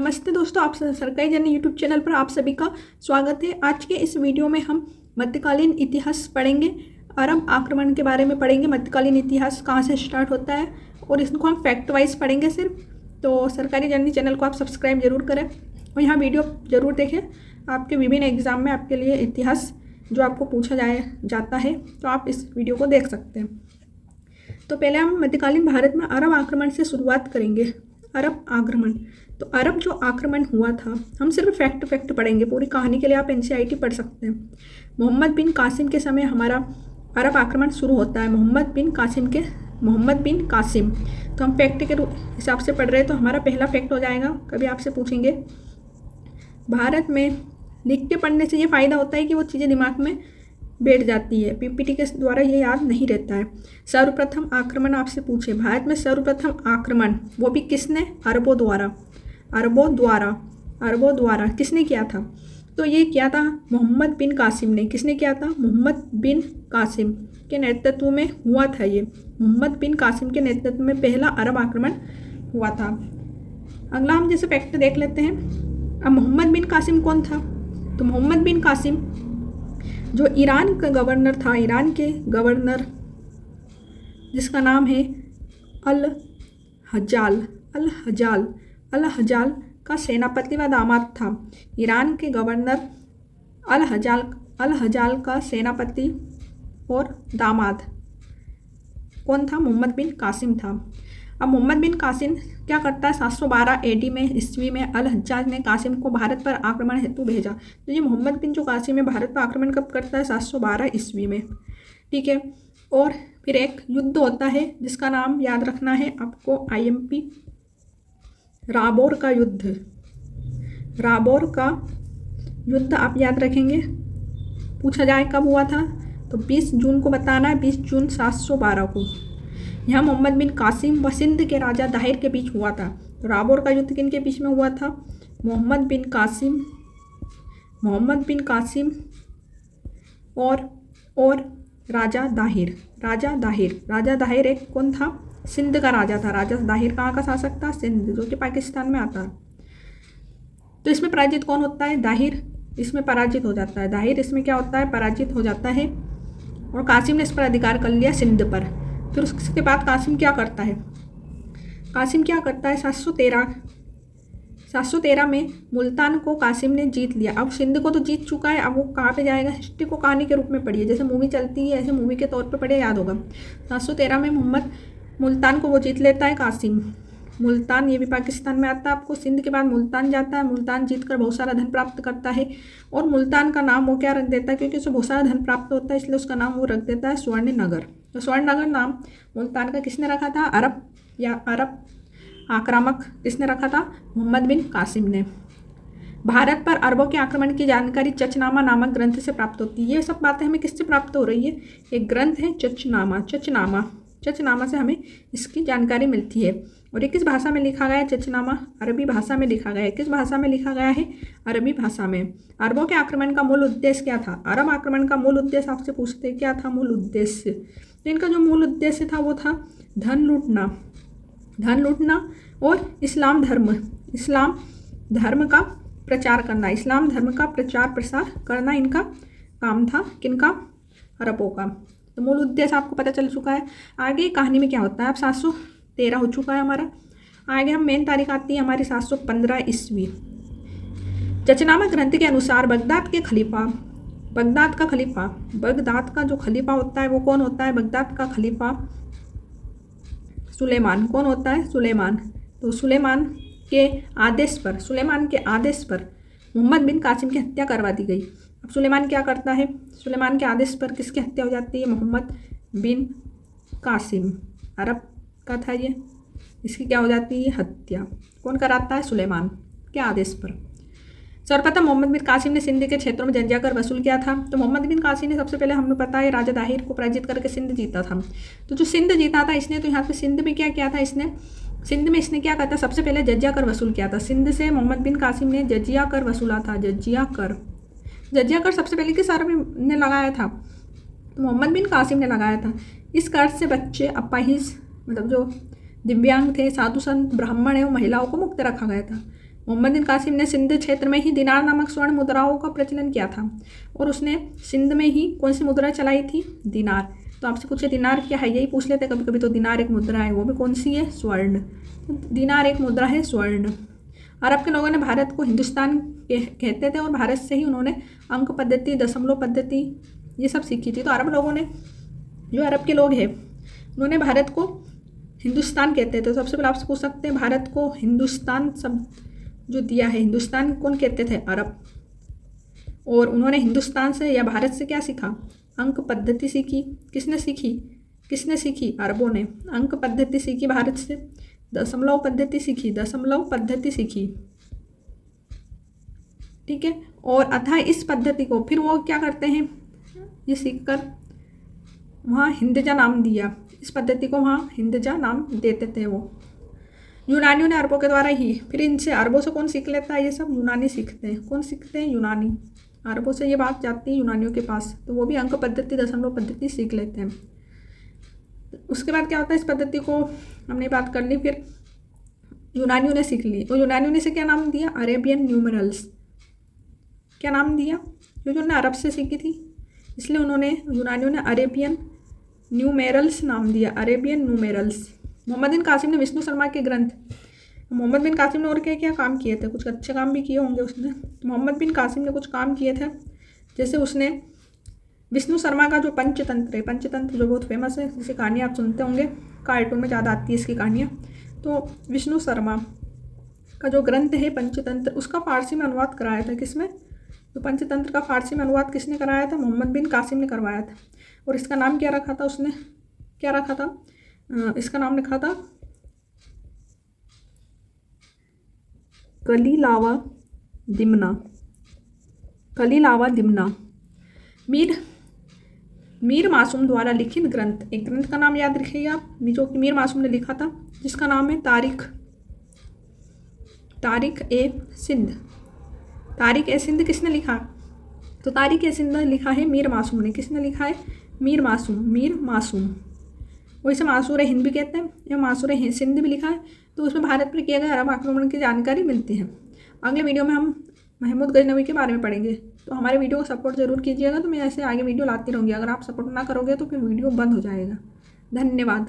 नमस्ते दोस्तों, आप सरकारी जर्नी यूट्यूब चैनल पर आप सभी का स्वागत है। आज के इस वीडियो में हम मध्यकालीन इतिहास पढ़ेंगे। अरब आक्रमण के बारे में पढ़ेंगे। मध्यकालीन इतिहास कहाँ से स्टार्ट होता है और इसको हम फैक्ट वाइज पढ़ेंगे सिर्फ। तो सरकारी जर्नी चैनल को आप सब्सक्राइब जरूर करें और यहाँ वीडियो ज़रूर देखें। आपके विभिन्न एग्जाम में आपके लिए इतिहास जो आपको पूछा जाता है तो आप इस वीडियो को देख सकते हैं। तो पहले हम मध्यकालीन भारत में अरब आक्रमण से शुरुआत करेंगे। अरब आक्रमण, तो अरब जो आक्रमण हुआ था, हम सिर्फ फैक्ट पढ़ेंगे। पूरी कहानी के लिए आप एनसीईआरटी पढ़ सकते हैं। मोहम्मद बिन कासिम के समय हमारा अरब आक्रमण शुरू होता है। मोहम्मद बिन कासिम। तो हम फैक्ट के हिसाब से पढ़ रहे हैं। तो हमारा पहला फैक्ट हो जाएगा, कभी आपसे पूछेंगे भारत में लिख के पढ़ने से ये फ़ायदा होता है कि वो चीज़ें दिमाग में बैठ जाती है। पीपीटी के द्वारा ये याद नहीं रहता है। सर्वप्रथम आक्रमण आपसे पूछे, भारत में सर्वप्रथम आक्रमण वो भी किसने? अरबों द्वारा किसने किया था? तो ये किया था मोहम्मद बिन कासिम ने। किसने किया था? मोहम्मद बिन कासिम के नेतृत्व में हुआ था। ये मोहम्मद बिन कासिम के नेतृत्व में पहला अरब आक्रमण हुआ था। अगला हम जैसे फैक्ट देख लेते हैं। अब मोहम्मद बिन कासिम कौन था? तो मोहम्मद बिन कासिम जो ईरान का गवर्नर था, ईरान के गवर्नर जिसका नाम है अल हजाल का सेनापति व दामाद था। ईरान के गवर्नर अल हजाल का सेनापति और दामाद कौन था? मोहम्मद बिन कासिम था। अब मोहम्मद बिन कासिम क्या करता है? 712 AD में ईस्वी में अल हज्जाज ने कासिम को भारत पर आक्रमण हेतु भेजा। तो ये मोहम्मद बिन जो कासिम है भारत पर आक्रमण कब करता है? 712 ईस्वी में। ठीक है। और फिर एक युद्ध होता है जिसका नाम याद रखना है आपको, IMP राबौर का युद्ध आप याद रखेंगे। पूछा जाए कब हुआ था तो 20 जून को बताना है, 20 जून 712 को। यहाँ मोहम्मद बिन कासिम व सिंध के राजा दाहिर के बीच हुआ था। तो राबौर का युद्ध किन के बीच में हुआ था? मोहम्मद बिन कासिम और राजा दाहिर एक कौन था? सिंध का राजा था। राजा दाहिर कहाँ का शासक था? सिंध, जो कि पाकिस्तान में आता है। तो इसमें पराजित कौन होता है? दाहिर इसमें पराजित हो जाता है। दाहिर इसमें क्या होता है? पराजित हो जाता है और कासिम ने इस पर अधिकार कर लिया, सिंध पर। फिर उसके बाद कासिम क्या करता है? 713 में मुल्तान को कासिम ने जीत लिया। अब सिंध को तो जीत चुका है, अब वो कहाँ पे जाएगा? हिस्ट्री को कहानी के रूप में पढ़िए, जैसे मूवी चलती है ऐसे मूवी के तौर पे पढ़िए, याद होगा। 713 में मुल्तान को वो जीत लेता है कासिम। मुल्तान ये भी पाकिस्तान में आता है आपको। सिंध के बाद मुल्तान जाता है। मुल्तान जीतकर बहुत सारा धन प्राप्त करता है और मुल्तान का नाम वो क्या रख देता है? क्योंकि उसे बहुत सारा धन प्राप्त होता है इसलिए उसका नाम वो रख देता है स्वर्णनगर। तो स्वर्णनगर नाम मुल्तान का किसने रखा था? अरब आक्रामक किसने रखा था? मोहम्मद बिन कासिम ने। भारत पर अरबों के आक्रमण की जानकारी चचनामा नामक ग्रंथ से प्राप्त होती है। ये सब बातें हमें किससे प्राप्त हो रही है? एक ग्रंथ है चचनामा से हमें इसकी जानकारी मिलती है। और ये किस भाषा में लिखा गया है? चचनामा अरबी भाषा में लिखा गया है। किस भाषा में लिखा गया है? अरबी भाषा में। अरबों के आक्रमण का मूल उद्देश्य क्या था? अरब आक्रमण का मूल उद्देश्य आपसे पूछते हैं क्या था मूल उद्देश्य? तो इनका जो मूल उद्देश्य था वो था धन लूटना और इस्लाम धर्म का प्रचार करना। इस्लाम धर्म का प्रचार प्रसार करना इनका काम था। किनका? अरबों का। तो मूल उद्देश्य आपको पता चल चुका है। आगे कहानी में क्या होता है? अब 713 हो चुका है हमारा। आगे हम मेन तारीख आती है हमारी 715 ईस्वी। चचनामा ग्रंथ के अनुसार बगदाद का जो खलीफा होता है वो कौन होता है? बगदाद का खलीफा सुलेमान। कौन होता है? सुलेमान। तो सुलेमान के आदेश पर मोहम्मद बिन कासिम की हत्या करवा दी गई। अब सुलेमान क्या करता है? सुलेमान के आदेश पर किसकी हत्या हो जाती है? मोहम्मद बिन कासिम, अरब का था ये, इसकी क्या हो जाती है? हत्या। कौन कराता है? सुलेमान के आदेश पर। सर्वप्रथम मोहम्मद बिन कासिम ने सिंध के क्षेत्रों में जजिया कर वसूल किया था। तो मोहम्मद बिन कासिम ने सबसे पहले, हमें पता है, राजा दाहिर को पराजित करके सिंध जीता था। तो जो सिंध जीता था इसने, तो यहाँ पे सिंध में क्या किया था इसने? सिंध में इसने क्या करता? सबसे पहले जजिया कर वसूल किया था। सिंध से मोहम्मद बिन कासिम ने जजिया कर वसूला था। जजिया कर सबसे पहले किस अरब ने लगाया था? तो मोहम्मद बिन कासिम ने लगाया था। इस कर से बच्चे, अपाहिज मतलब जो दिव्यांग थे, साधु संत, ब्राह्मण एवं महिलाओं को मुक्त रखा गया था। मोहम्मद बिन कासिम ने सिंध क्षेत्र में ही दिनार नामक स्वर्ण मुद्राओं का प्रचलन किया था और उसने सिंध में ही कौन सी मुद्रा चलाई थी? दिनार। तो आपसे पूछे दिनार क्या है, यही पूछ लेते कभी कभी। तो दिनार एक मुद्रा है, वो भी कौन सी है? स्वर्ण। तो दिनार एक मुद्रा है, स्वर्ण। अरब के लोगों ने भारत को हिंदुस्तान कहते थे और भारत से ही उन्होंने अंक पद्धति, दशमलव पद्धति ये सब सीखी थी। तो अरब लोगों ने, जो अरब के लोग हैं, उन्होंने भारत को हिंदुस्तान कहते थे। तो सबसे पहले आपसे पूछ सकते हैं भारत को हिंदुस्तान सब जो दिया है, हिंदुस्तान कौन कहते थे? अरब। और उन्होंने हिंदुस्तान से या भारत से क्या सीखा? अंक पद्धति सीखी। किसने सीखी? किसने सीखी? अरबों ने। अंक पद्धति सीखी भारत से। दशमलव पद्धति सीखी, दशमलव पद्धति सीखी, ठीक है। और अतः इस पद्धति को फिर वो क्या करते हैं, ये सीखकर वहाँ हिंदजा नाम दिया। इस पद्धति को वहाँ हिंदजा नाम देते थे वो। यूनानियों ने अरबों के द्वारा ही, फिर इनसे अरबों से कौन सीख लेता है? ये सब यूनानी सीखते हैं। कौन सीखते हैं? यूनानी। अरबों से ये बात जाती है यूनानियों के पास, तो वो भी अंक पद्धति, दशमलव पद्धति सीख लेते हैं। उसके बाद क्या होता है, इस पद्धति को हमने बात कर ली, फिर यूनानियों ने सीख ली। और यूनानियों ने इसे क्या नाम दिया? Arabian numerals. क्या नाम दिया? क्योंकि उन्होंने अरब से सीखी थी, इसलिए उन्होंने, यूनानियों ने अरेबियन न्यूमेरल्स नाम दिया, अरेबियन न्यूमेरल्स। मोहम्मद बिन कासिम ने विष्णु शर्मा के ग्रंथ, मोहम्मद बिन कासिम ने और क्या क्या काम किए थे? कुछ अच्छे काम भी किए होंगे उसने। मोहम्मद बिन कासिम ने कुछ काम किए थे, जैसे उसने विष्णु शर्मा का जो पंचतंत्र है, पंचतंत्र जो बहुत फेमस है, जिसकी कहानी आप सुनते होंगे, कार्टून में ज़्यादा आती है इसकी कहानियाँ। तो विष्णु शर्मा का जो ग्रंथ है पंचतंत्र, उसका फारसी में अनुवाद कराया था। किसमें? तो पंचतंत्र का फारसी में अनुवाद किसने कराया था? मोहम्मद बिन कासिम ने करवाया था। और इसका नाम क्या रखा था उसने? क्या रखा था? इसका नाम लिखा था कलीलावा दिमना। कलीलावा दिमना। मीर मासूम द्वारा लिखित ग्रंथ, एक ग्रंथ का नाम याद रखिएगा आप, जो कि मीर मासूम ने लिखा था, जिसका नाम है तारिक ए सिंध। तारिक ए सिंध किसने लिखा? तो तारिक ए सिंध लिखा है मीर मासूम ने। किसने लिखा है? मीर मासूम। वो इसे मासूर हिंद भी कहते हैं, या मासूर सिंध भी लिखा है। तो उसमें भारत पर किए गए अरब आक्रमण की जानकारी मिलती है। अगले वीडियो में हम महमूद गजनवी के बारे में पढ़ेंगे। तो हमारे वीडियो को सपोर्ट जरूर कीजिएगा। तो मैं ऐसे आगे वीडियो लाती रहूँगी। अगर आप सपोर्ट ना करोगे तो फिर वीडियो बंद हो जाएगा। धन्यवाद।